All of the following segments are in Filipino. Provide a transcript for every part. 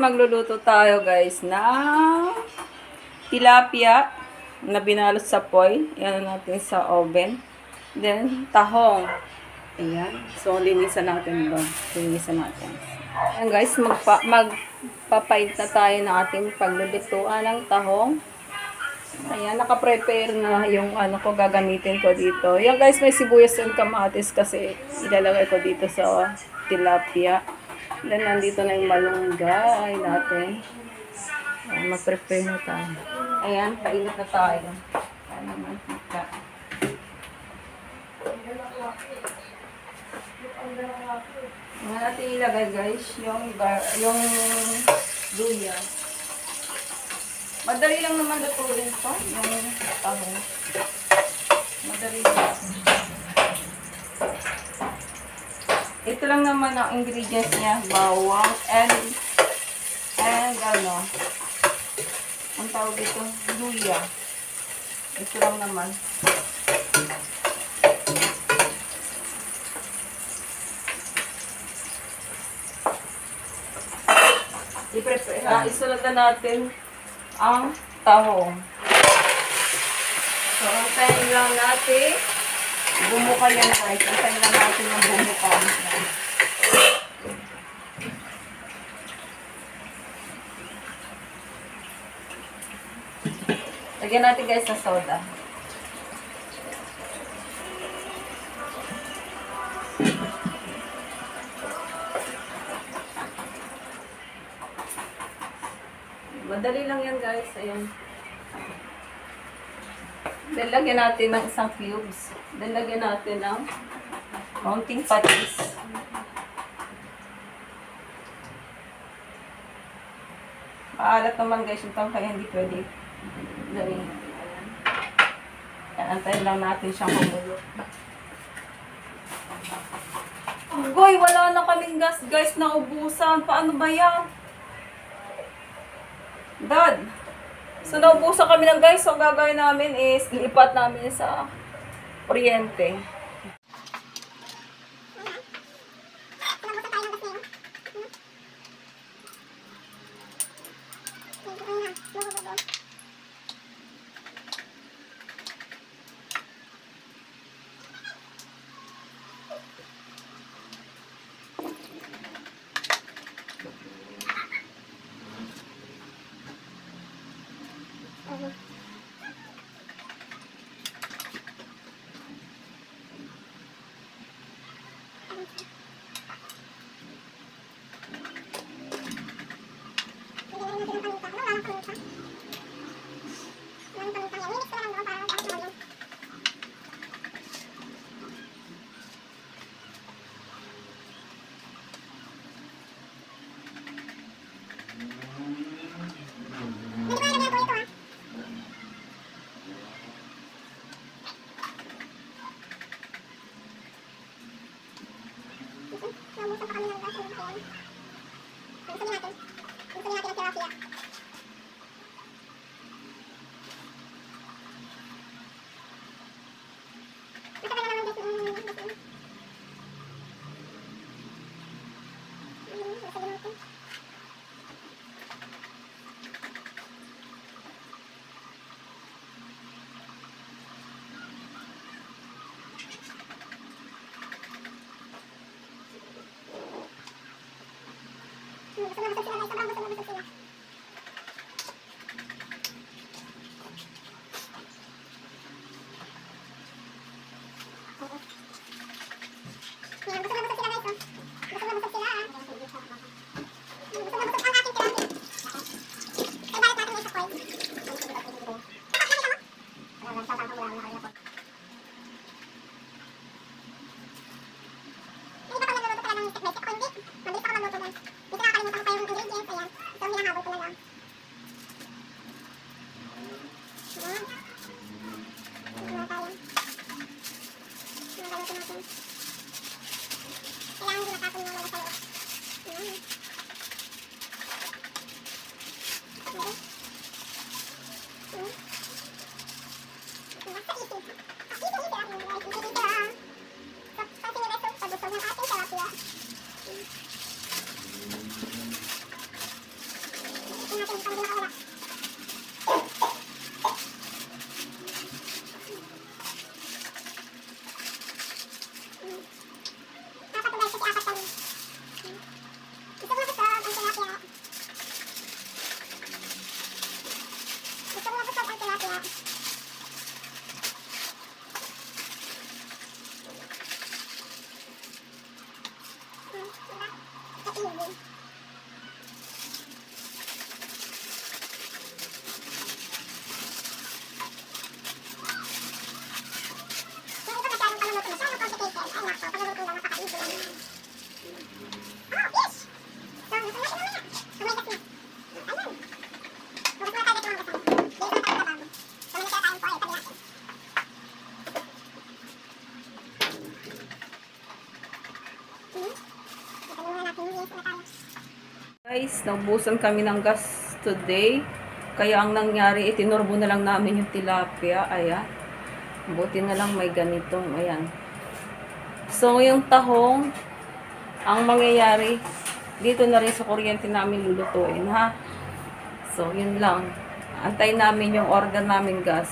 magluluto tayo guys ng tilapia na binalot sa foil. Yan natin sa oven. Then, tahong. Ayan. So, linisan natin ba? Linisan natin. Ayan guys, magpapait na tayo ng ating paglulutuan ng tahong. Ayan, naka-prepare na yung ano ko gagamitin ko dito. Yan guys, may sibuyas and kamatis kasi ilalagay ko dito sa tilapia. Then, nandito na yung malunggay natin. Ayan, mag-prepare na tayo. Ayan, painit na tayo. Ayan naman, tika. Ayan natin ilagay guys, yung luya. Madali lang naman lutuin to, yung tahong. Madali lang. Ito lang naman ang ingredients niya, bawang and ano, ang tawag dito, luya. Ito lang naman. Isunod na natin ang tahong. So, antayin lang natin. Bumuka yan guys. Antayin lang natin ang bumuka. Lagyan natin guys ng soda. Madali lang yan guys. Ayan. Then lagyan natin ng isang cubes. Then lagyan natin ng kaunting patis. Maalat naman guys ito kaya hindi pwede. Ayan. Antayin lang natin siyang kumulo. Goy, wala na kaming gas guys, naubusan. Paano ba yan? Dad. So, naubusan kami ng guys. So, ang gagawin namin is ilipat namin sa kuryente. guys, naubusan kami ng gas today. Kaya ang nangyari, itinorbo na lang namin yung tilapia. Ayan. Buti na lang may ganitong, ayan. So, yung tahong, ang mangyayari, dito na rin sa kuryente namin lulutuin, ha? So, yun lang. Antayin namin yung order namin gas.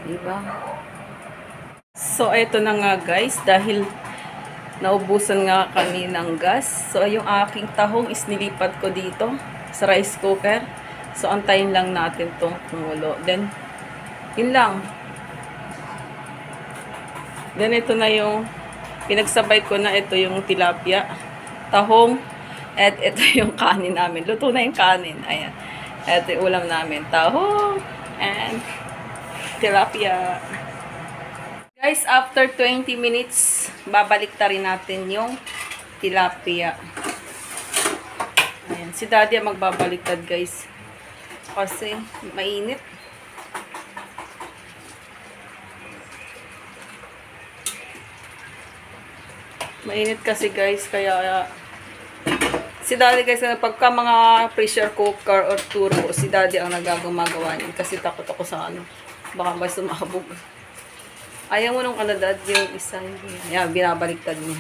Diba? So, eto na nga guys, dahil naubusan nga kami ng gas. So, yung aking tahong is nilipat ko dito sa rice cooker. So, antayin lang natin itong kumulo. Then, yun lang. Then, ito na yung pinagsabay ko na ito yung tilapia, tahong, at ito yung kanin namin. Luto na yung kanin. Ayan. Ito yung ulam namin. Tahong and tilapia. Guys, after 20 minutes, babalik ta rin natin yung tilapia. Ayan. Si Daddy ang magbabaliktad, guys. Kasi mainit. Mainit kasi, guys. Kaya si Daddy, guys, pagka mga pressure cooker or turbo, si Daddy ang nagagumagawa niyan. Kasi takot ako sa ano. Baka may sumabog. Ayaw mo nung kanadad yung isa. Yan, binabaliktad mo.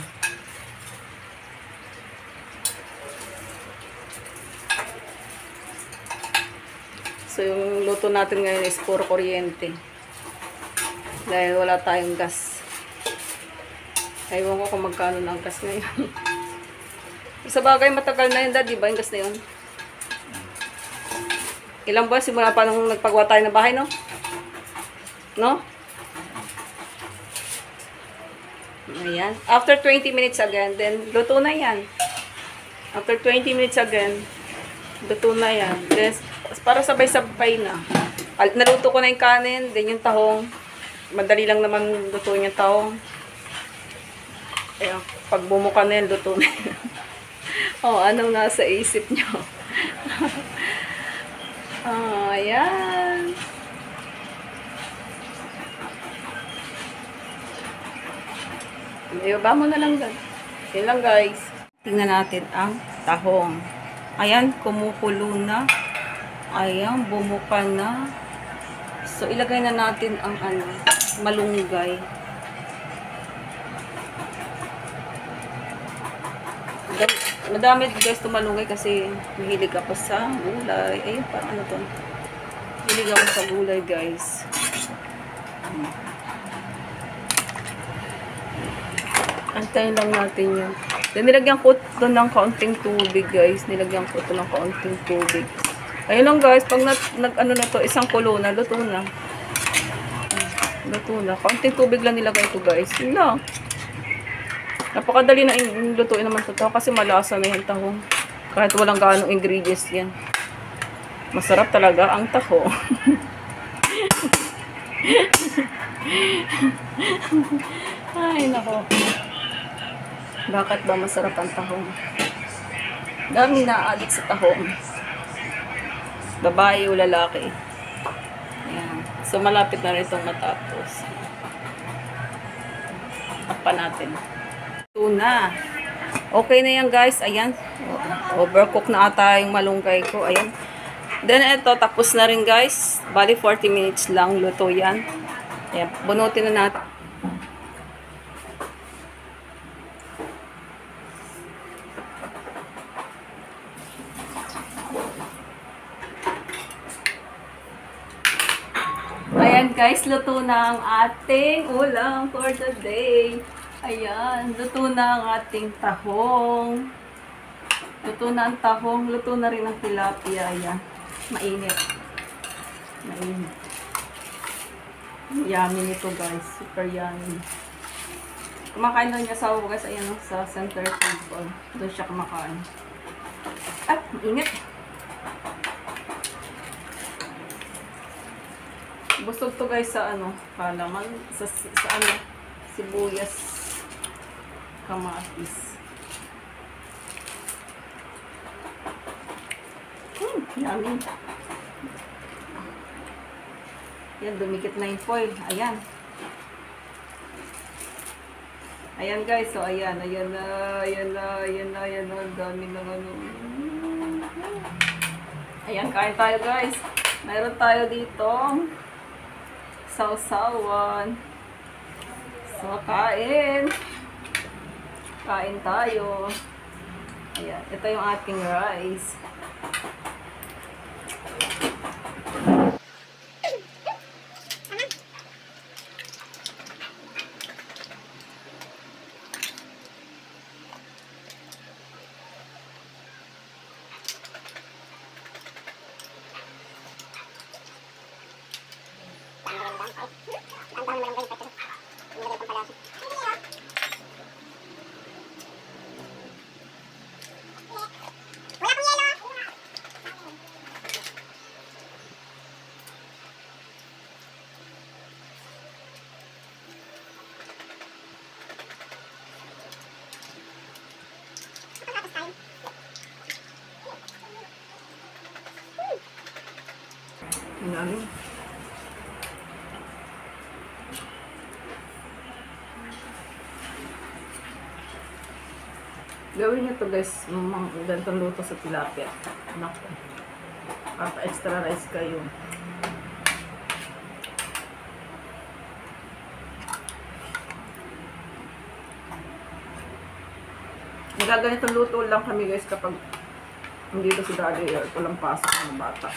So, yung luto natin ngayon is puro kuryente. Dahil wala tayong gas. Ewan ko kung magkano na ang gas ngayon. Sa bagay, matagal na yun, Dad, di ba yung gas na yun? Ilang buwan simula pa nung nagpagawa tayo ng bahay, no? No? Ayan. After 20 minutes again, then luto na yan. After 20 minutes again, luto na yan. Then, para sabay-sabay na. Naluto ko na yung kanin, then yung tahong. Madali lang naman lutuin yung tahong. Ayan. Pag bumuka na yan, luto na yan. Oh, anong nasa isip nyo? Ayan. Iba mo na lang, yun lang, guys. Tingnan natin ang tahong. Ayan, kumukulo na. Ayan, bumuka na. So, ilagay na natin ang ano, malunggay. Madami, guys, ito malunggay kasi mahilig ako sa gulay. Ayun, parang ano to. Mahilig ako sa gulay, guys. Antayin lang natin yun. Then, nilagyan ko ito ng kaunting tubig, guys. Nilagyan ko ito ng kaunting tubig. Ayun lang, guys. Pag ano na to, isang kulo na, luto na. Luto na. Kaunting tubig lang nilagay ko, guys. Yun lang. Napakadali na lutuin naman ito. Kasi malasa na yung tahong. Kahit walang gaanong ingredients yan. Masarap talaga ang tahong. Ay, nako. Bakit ba masarap ang tahong? Dami na-addict sa tahong. Babae o lalaki. Ayan. So, malapit na rin itong matapos. Takpan natin. Ito na. Okay na yan, guys. Ayan. Overcook na ata yung malunggay ko. Ayan. Then, ito. Tapos na rin, guys. Bali, 40 minutes lang. Luto yan. Ayan. Bunutin na natin. Ayan, guys, luto na ang ating ulam for the day. Ayan, luto na ang ating tahong. Luto na ang tahong, luto na rin ang tilapia. Ayan, mainit. Mainit. Yummy nito, guys. Super yummy. Kumakain doon niya sa guys, ayan, sa center table. Doon siya kumakain. At, mainit. Busog to, guys, sa ano, halaman, sa ano, sibuyas, kamatis. Yummy. Yan, dumikit na yung foil. Ayan. Ayan guys, so ayan, ayan na, ayan na, ayan na, ayan na, ang dami ng ano. Ayan, kain tayo guys. Meron tayo dito sausawan. So, kain. Kain tayo. Ayan, ito yung ating rice. Ano? Gawin nyo to guys, ganitong luto sa tilapia. Naku. At extra rice kayo. Nagaganitong luto lang kami guys kapag nandito si daddy or walang pasok ng bata.